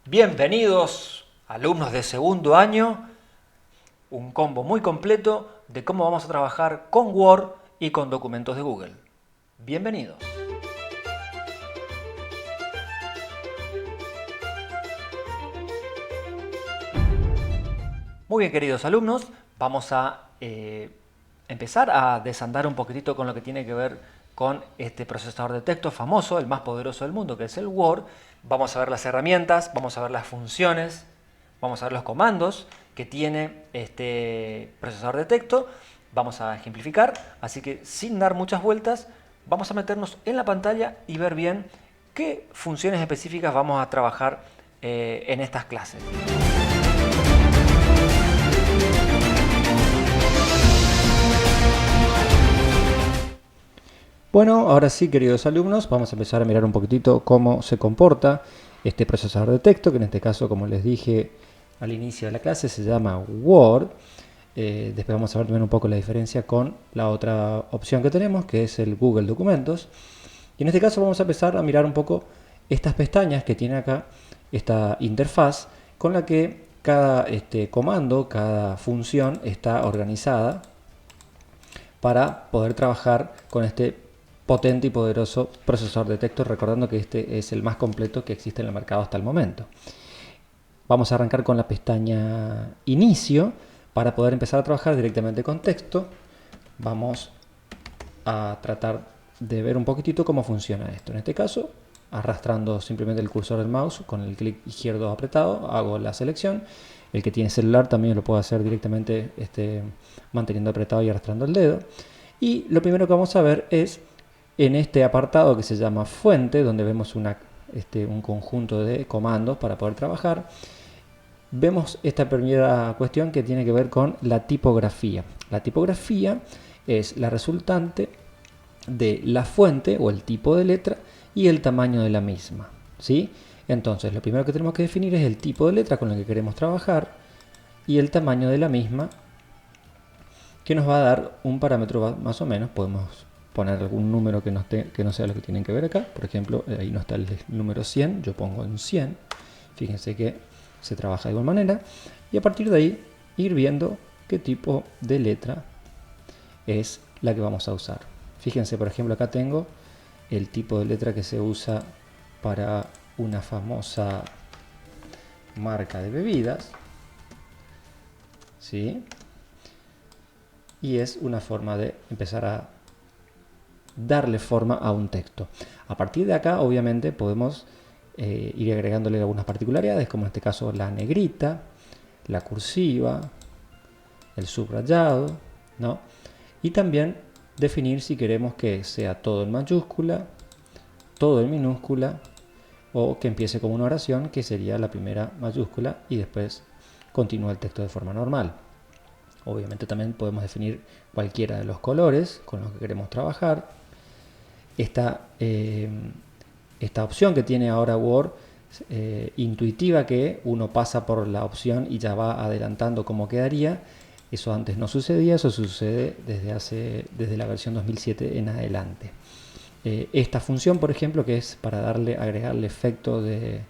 Bienvenidos, alumnos de segundo año, un combo muy completo de cómo vamos a trabajar con Word y con documentos de Google. Bienvenidos. Muy bien, queridos alumnos, vamos a empezar a desandar un poquitito con lo que tiene que ver con este procesador de texto famoso, el más poderoso del mundo, que es el Word. Vamos a ver las herramientas, vamos a ver las funciones, vamos a ver los comandos que tiene este procesador de texto. Vamos a ejemplificar, así que sin dar muchas vueltas, vamos a meternos en la pantalla y ver bien qué funciones específicas vamos a trabajar en estas clases. Bueno, ahora sí, queridos alumnos, vamos a empezar a mirar un poquitito cómo se comporta este procesador de texto, que en este caso, como les dije al inicio de la clase, se llama Word. Después vamos a ver también un poco la diferencia con la otra opción que tenemos, que es el Google Documentos. Y en este caso vamos a empezar a mirar un poco estas pestañas que tiene acá, esta interfaz, con la que cada comando, cada función está organizada para poder trabajar con este potente y poderoso procesador de texto, recordando que este es el más completo que existe en el mercado hasta el momento. Vamos a arrancar con la pestaña Inicio para poder empezar a trabajar directamente con texto. Vamos a tratar de ver un poquitito cómo funciona esto. En este caso, arrastrando simplemente el cursor del mouse con el clic izquierdo apretado, hago la selección. El que tiene celular también lo puede hacer directamente manteniendo apretado y arrastrando el dedo. Y lo primero que vamos a ver es en este apartado que se llama Fuente, donde vemos un conjunto de comandos para poder trabajar. Vemos esta primera cuestión que tiene que ver con la tipografía. La tipografía es la resultante de la fuente o el tipo de letra y el tamaño de la misma, ¿sí? Entonces, lo primero que tenemos que definir es el tipo de letra con el que queremos trabajar y el tamaño de la misma, que nos va a dar un parámetro más o menos. Podemos poner algún número que no sea lo que tienen que ver acá. Por ejemplo, ahí no está el número 100, yo pongo en 100. Fíjense que se trabaja de igual manera. Y a partir de ahí, ir viendo qué tipo de letra es la que vamos a usar. Fíjense, por ejemplo, acá tengo el tipo de letra que se usa para una famosa marca de bebidas, ¿sí? Y es una forma de empezar a darle forma a un texto. A partir de acá, obviamente, podemos ir agregándole algunas particularidades, como en este caso la negrita, la cursiva, el subrayado, ¿no? Y también definir si queremos que sea todo en mayúscula, todo en minúscula, o que empiece como una oración, que sería la primera mayúscula y después continúa el texto de forma normal. Obviamente también podemos definir cualquiera de los colores con los que queremos trabajar. Esta opción que tiene ahora Word, intuitiva, que uno pasa por la opción y ya va adelantando cómo quedaría. Eso antes no sucedía, eso sucede desde la versión 2007 en adelante. Esta función, por ejemplo, que es para agregarle efecto de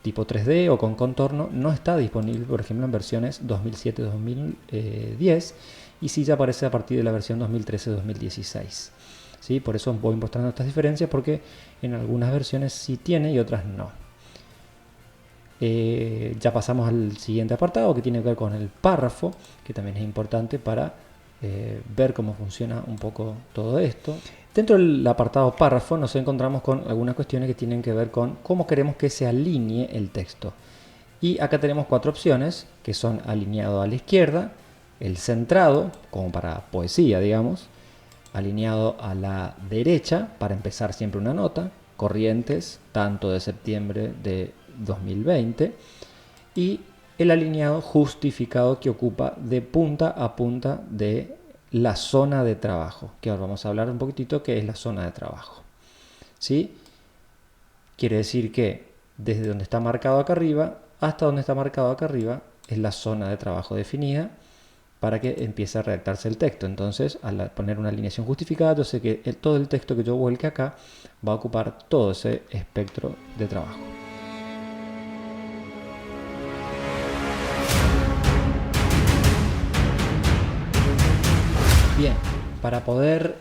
tipo 3D o con contorno, no está disponible, por ejemplo, en versiones 2007-2010 y sí ya aparece a partir de la versión 2013-2016. ¿Sí? Por eso voy mostrando estas diferencias, porque en algunas versiones sí tiene y otras no. Ya pasamos al siguiente apartado, que tiene que ver con el párrafo, que también es importante para ver cómo funciona un poco todo esto. Dentro del apartado párrafo nos encontramos con algunas cuestiones que tienen que ver con cómo queremos que se alinee el texto. Y acá tenemos cuatro opciones, que son alineado a la izquierda, el centrado, como para poesía, digamos, alineado a la derecha, para empezar siempre una nota, corrientes, tanto de septiembre de 2020, y el alineado justificado, que ocupa de punta a punta de la zona de trabajo, que ahora vamos a hablar un poquitito qué es la zona de trabajo, ¿sí? Quiere decir que desde donde está marcado acá arriba hasta donde está marcado acá arriba es la zona de trabajo definida para que empiece a redactarse el texto. Entonces, al poner una alineación justificada, yo sé que todo el texto que yo vuelque acá va a ocupar todo ese espectro de trabajo. para poder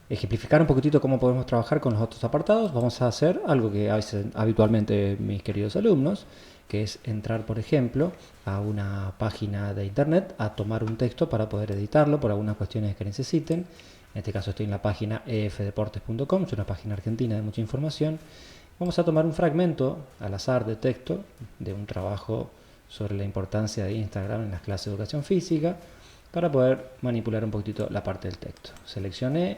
ejemplificar un poquitito cómo podemos trabajar con los otros apartados, vamos a hacer algo que hacen habitualmente mis queridos alumnos, que es entrar, por ejemplo, a una página de internet a tomar un texto para poder editarlo por algunas cuestiones que necesiten. En este caso estoy en la página efdeportes.com, es una página argentina de mucha información. Vamos a tomar un fragmento al azar de texto de un trabajo sobre la importancia de Instagram en las clases de educación física para poder manipular un poquitito la parte del texto. Seleccioné,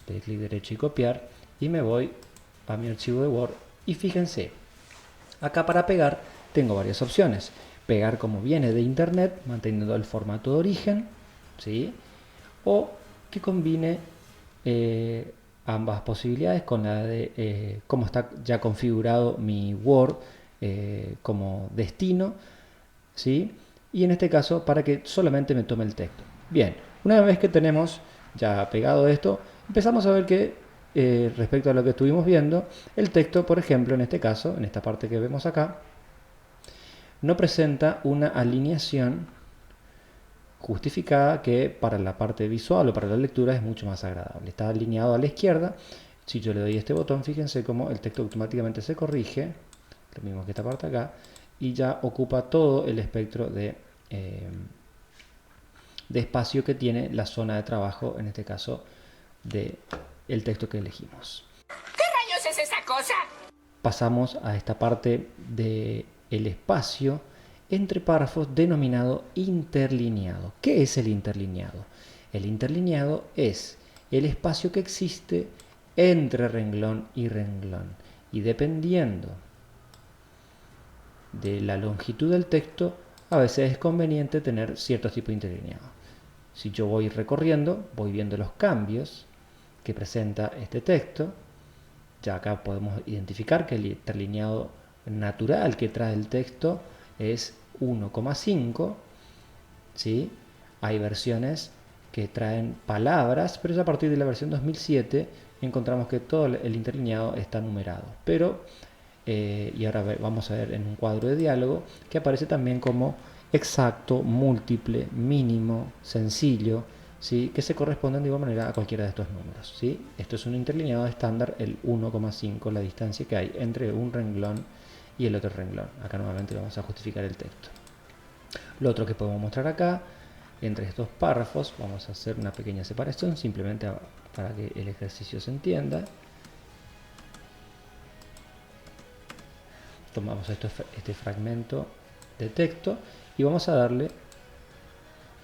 le doy clic derecho y copiar y me voy a mi archivo de Word y fíjense, acá para pegar tengo varias opciones. Pegar como viene de internet manteniendo el formato de origen, ¿sí? O que combine ambas posibilidades con la de cómo está ya configurado mi Word como destino, ¿sí? Y en este caso para que solamente me tome el texto. Bien, una vez que tenemos ya pegado esto, empezamos a ver que respecto a lo que estuvimos viendo, el texto, por ejemplo, en este caso, en esta parte que vemos acá, no presenta una alineación justificada que para la parte visual o para la lectura es mucho más agradable. Está alineado a la izquierda. Si yo le doy este botón, fíjense cómo el texto automáticamente se corrige, lo mismo que esta parte acá, y ya ocupa todo el espectro de espacio que tiene la zona de trabajo, en este caso del texto que elegimos. ¿Qué rayos es esa cosa? Pasamos a esta parte del espacio entre párrafos denominado interlineado. ¿Qué es el interlineado? El interlineado es el espacio que existe entre renglón y renglón. Y dependiendo de la longitud del texto, a veces es conveniente tener ciertos tipos de interlineado. Si yo voy recorriendo, voy viendo los cambios que presenta este texto. Ya acá podemos identificar que el interlineado natural que trae el texto es 1,5, ¿sí? Hay versiones que traen palabras, pero ya a partir de la versión 2007 encontramos que todo el interlineado está numerado. Pero, y ahora vamos a ver en un cuadro de diálogo, que aparece también como exacto, múltiple, mínimo, sencillo, ¿sí? Que se corresponden de igual manera a cualquiera de estos números, ¿sí? Esto es un interlineado estándar, el 1,5, la distancia que hay entre un renglón y el otro renglón. Acá nuevamente vamos a justificar el texto. Lo otro que podemos mostrar acá, entre estos párrafos, vamos a hacer una pequeña separación, simplemente para que el ejercicio se entienda. Tomamos este fragmento de texto y vamos a darle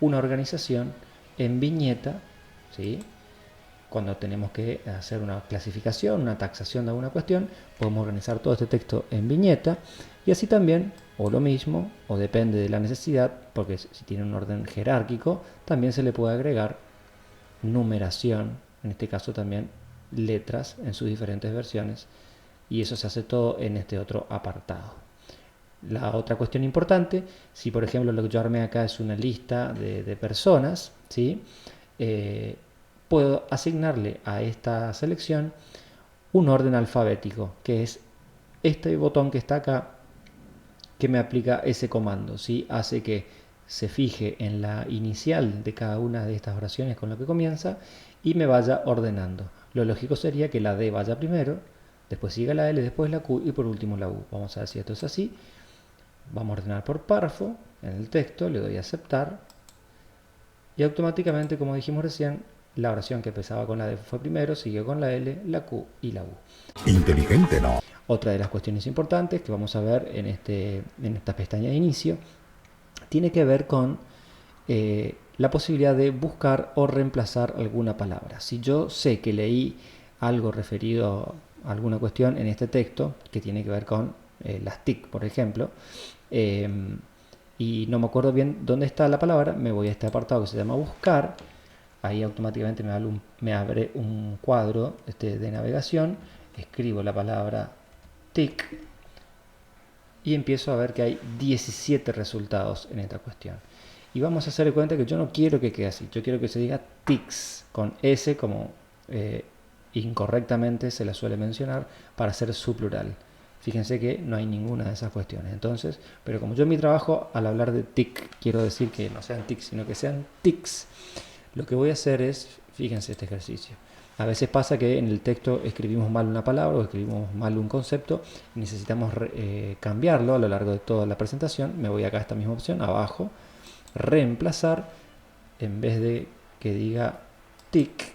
una organización en viñeta, ¿sí? Cuando tenemos que hacer una clasificación, una taxación de alguna cuestión, podemos organizar todo este texto en viñeta y así también, o lo mismo, o depende de la necesidad, porque si tiene un orden jerárquico, también se le puede agregar numeración, en este caso también letras en sus diferentes versiones, y eso se hace todo en este otro apartado. La otra cuestión importante, si por ejemplo lo que yo armé acá es una lista de personas, ¿sí? Puedo asignarle a esta selección un orden alfabético, que es este botón que está acá, que me aplica ese comando, ¿sí? Hace que se fije en la inicial de cada una de estas oraciones con lo que comienza y me vaya ordenando. Lo lógico sería que la D vaya primero, después siga la L, después la Q y por último la U. Vamos a ver si esto es así. Vamos a ordenar por párrafo en el texto, le doy a aceptar y automáticamente, como dijimos recién, la oración que empezaba con la D fue primero, siguió con la L, la Q y la U. Inteligente, ¿no? Otra de las cuestiones importantes que vamos a ver en esta pestaña de inicio tiene que ver con la posibilidad de buscar o reemplazar alguna palabra. Si yo sé que leí algo referido a alguna cuestión en este texto, que tiene que ver con las TIC, por ejemplo, y no me acuerdo bien dónde está la palabra, me voy a este apartado que se llama Buscar. Ahí automáticamente me abre un cuadro de navegación, escribo la palabra TIC y empiezo a ver que hay 17 resultados en esta cuestión. Y vamos a hacer cuenta que yo no quiero que quede así, yo quiero que se diga TICS, con S como incorrectamente se la suele mencionar para hacer su plural. Fíjense que no hay ninguna de esas cuestiones. Entonces, pero como yo en mi trabajo, al hablar de TIC, quiero decir que no sean TIC, sino que sean TICS. Lo que voy a hacer es, fíjense este ejercicio. A veces pasa que en el texto escribimos mal una palabra o escribimos mal un concepto y necesitamos cambiarlo a lo largo de toda la presentación. Me voy acá a esta misma opción, abajo, reemplazar, en vez de que diga tic,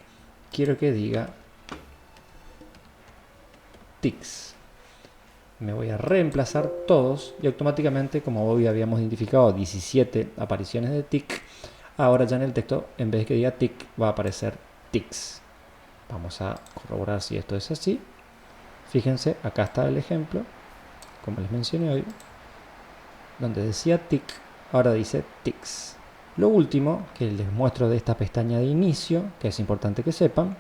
quiero que diga tics. Me voy a reemplazar todos y automáticamente, como hoy habíamos identificado 17 apariciones de tic, ahora ya en el texto, en vez de que diga tic, va a aparecer tics. Vamos a corroborar si esto es así. Fíjense, acá está el ejemplo, como les mencioné hoy, donde decía tic, ahora dice tics. Lo último que les muestro de esta pestaña de inicio, que es importante que sepan,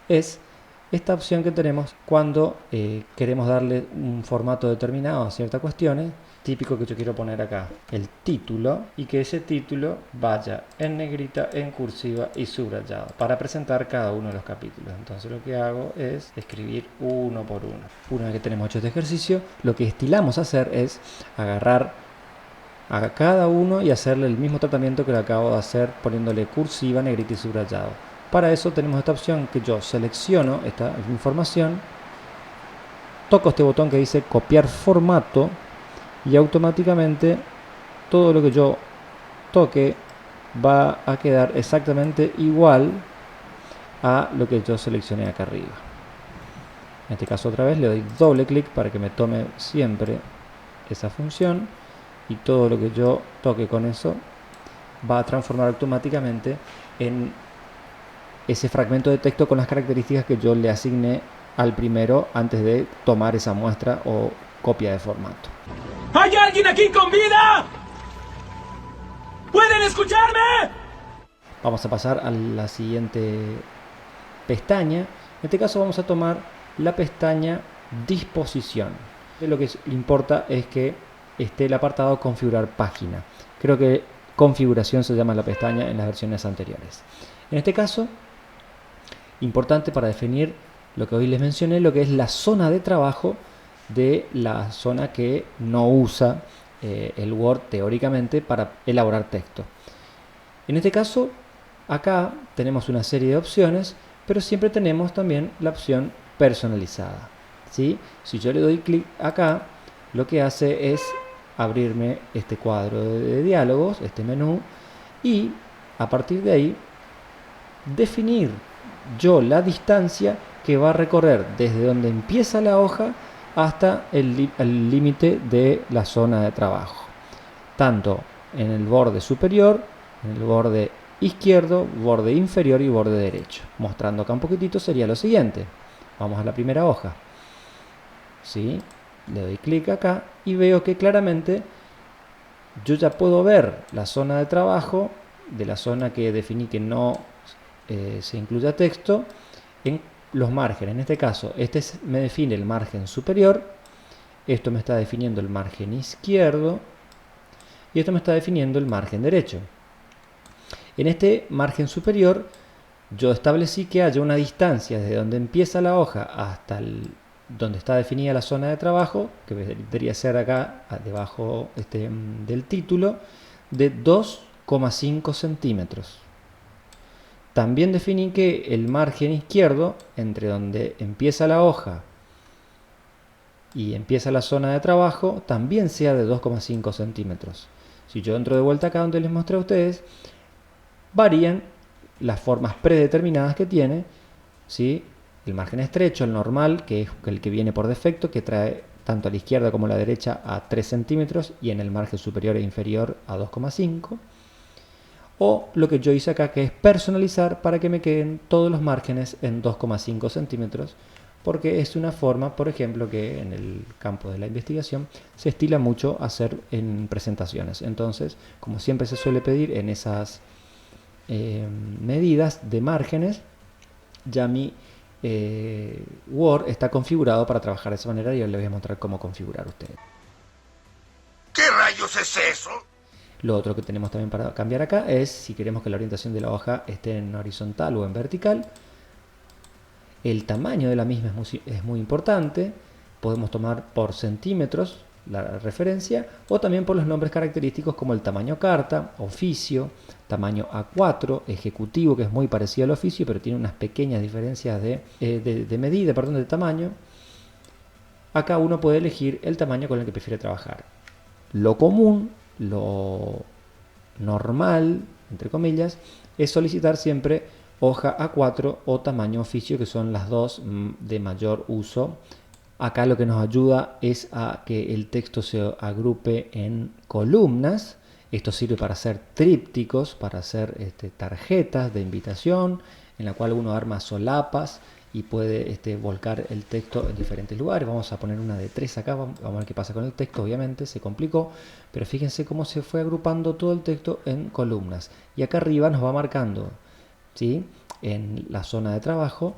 es esta opción que tenemos cuando queremos darle un formato determinado a ciertas cuestiones. Típico que yo quiero poner acá el título y que ese título vaya en negrita, en cursiva y subrayado para presentar cada uno de los capítulos. Entonces lo que hago es escribir uno por uno. Una vez que tenemos hecho este ejercicio, lo que estilamos hacer es agarrar a cada uno y hacerle el mismo tratamiento que lo acabo de hacer poniéndole cursiva, negrita y subrayado. Para eso tenemos esta opción que yo selecciono esta información, toco este botón que dice copiar formato y automáticamente todo lo que yo toque va a quedar exactamente igual a lo que yo seleccioné acá arriba. En este caso otra vez le doy doble clic para que me tome siempre esa función y todo lo que yo toque con eso va a transformar automáticamente en ese fragmento de texto con las características que yo le asigné al primero antes de tomar esa muestra o copia de formato. ¿Hay alguien aquí con vida? ¿Pueden escucharme? Vamos a pasar a la siguiente pestaña. En este caso vamos a tomar la pestaña disposición. Lo que importa es que esté el apartado configurar página. Creo que configuración se llama la pestaña en las versiones anteriores. En este caso, importante para definir lo que hoy les mencioné, lo que es la zona de trabajo de la zona que no usa el Word teóricamente para elaborar texto. En este caso, acá tenemos una serie de opciones, pero siempre tenemos también la opción personalizada, ¿sí? Si yo le doy clic acá, lo que hace es abrirme este cuadro de diálogos, este menú, y a partir de ahí definir yo la distancia que va a recorrer desde donde empieza la hoja hasta el límite de la zona de trabajo, tanto en el borde superior, en el borde izquierdo, borde inferior y borde derecho. Mostrando acá un poquitito sería lo siguiente. Vamos a la primera hoja, ¿sí? Le doy clic acá y veo que claramente yo ya puedo ver la zona de trabajo de la zona que definí que no se incluya texto en los márgenes. En este caso, me define el margen superior, esto me está definiendo el margen izquierdo y esto me está definiendo el margen derecho. En este margen superior yo establecí que haya una distancia desde donde empieza la hoja hasta donde está definida la zona de trabajo, que debería ser acá debajo del título, de 2,5 centímetros. También definí que el margen izquierdo, entre donde empieza la hoja y empieza la zona de trabajo, también sea de 2,5 centímetros. Si yo entro de vuelta acá donde les mostré a ustedes, varían las formas predeterminadas que tiene, ¿sí? El margen estrecho, el normal, que es el que viene por defecto, que trae tanto a la izquierda como a la derecha a 3 centímetros y en el margen superior e inferior a 2,5. O lo que yo hice acá, que es personalizar para que me queden todos los márgenes en 2,5 centímetros, porque es una forma, por ejemplo, que en el campo de la investigación se estila mucho hacer en presentaciones. Entonces, como siempre se suele pedir en esas medidas de márgenes, ya mi Word está configurado para trabajar de esa manera y yo les voy a mostrar cómo configurar ustedes. ¿Qué rayos es eso? Lo otro que tenemos también para cambiar acá es si queremos que la orientación de la hoja esté en horizontal o en vertical. El tamaño de la misma es muy importante. Podemos tomar por centímetros la referencia, o también por los nombres característicos como el tamaño carta, oficio, tamaño A4, ejecutivo, que es muy parecido al oficio, pero tiene unas pequeñas diferencias de medida, perdón, de tamaño. Acá uno puede elegir el tamaño con el que prefiere trabajar. Lo común, lo normal, entre comillas, es solicitar siempre hoja A4 o tamaño oficio, que son las dos de mayor uso. Acá lo que nos ayuda es a que el texto se agrupe en columnas. Esto sirve para hacer trípticos, para hacer tarjetas de invitación, en la cual uno arma solapas y puede volcar el texto en diferentes lugares. Vamos a poner una de 3 acá, vamos a ver qué pasa con el texto. Obviamente se complicó, pero fíjense cómo se fue agrupando todo el texto en columnas. Y acá arriba nos va marcando, ¿sí?, en la zona de trabajo.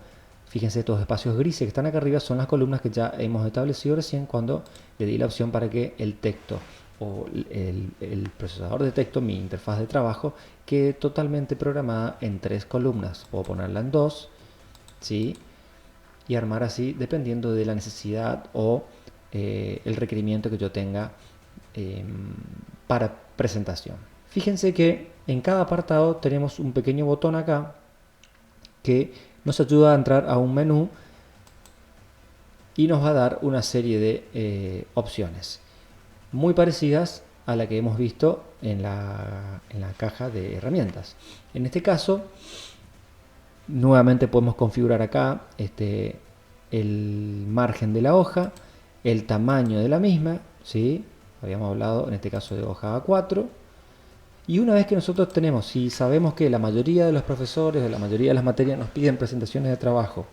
Fíjense, estos espacios grises que están acá arriba son las columnas que ya hemos establecido recién cuando le di la opción para que el texto o el procesador de texto, mi interfaz de trabajo, quede totalmente programada en 3 columnas. Puedo ponerla en 2, ¿sí?, y armar así dependiendo de la necesidad o el requerimiento que yo tenga para presentación. Fíjense que en cada apartado tenemos un pequeño botón acá que nos ayuda a entrar a un menú y nos va a dar una serie de opciones muy parecidas a la que hemos visto en la caja de herramientas. En este caso, nuevamente podemos configurar acá el margen de la hoja, el tamaño de la misma, ¿sí? Habíamos hablado en este caso de hoja A4. Y una vez que nosotros tenemos, si sabemos que la mayoría de los profesores o la mayoría de las materias nos piden presentaciones de trabajo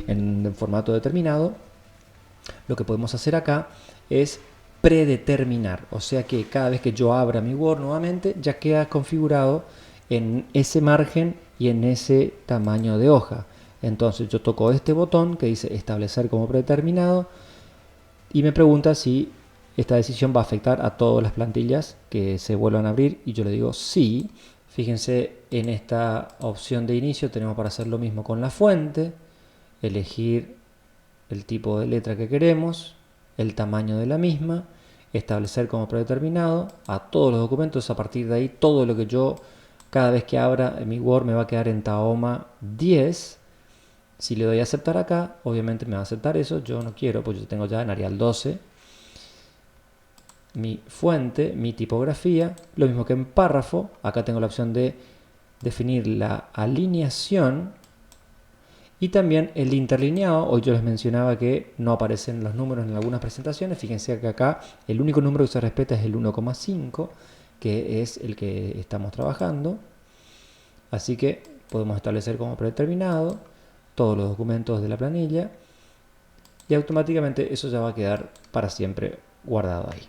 en formato determinado, lo que podemos hacer acá es predeterminar. O sea que cada vez que yo abra mi Word nuevamente, ya queda configurado en ese margen y en ese tamaño de hoja. Entonces yo toco este botón que dice establecer como predeterminado y me pregunta si esta decisión va a afectar a todas las plantillas que se vuelvan a abrir, y yo le digo sí. Fíjense, en esta opción de inicio tenemos para hacer lo mismo con la fuente, elegir el tipo de letra que queremos, el tamaño de la misma, establecer como predeterminado a todos los documentos. A partir de ahí, todo lo que yo, cada vez que abra mi Word, me va a quedar en Tahoma 10. Si le doy a aceptar acá, obviamente me va a aceptar eso. Yo no quiero, pues yo tengo ya en Arial 12 mi fuente, mi tipografía. Lo mismo que en párrafo, acá tengo la opción de definir la alineación y también el interlineado. Hoy yo les mencionaba que no aparecen los números en algunas presentaciones. Fíjense que acá el único número que se respeta es el 1,5, que es el que estamos trabajando. Así que podemos establecer como predeterminado todos los documentos de la planilla y automáticamente eso ya va a quedar para siempre guardado ahí.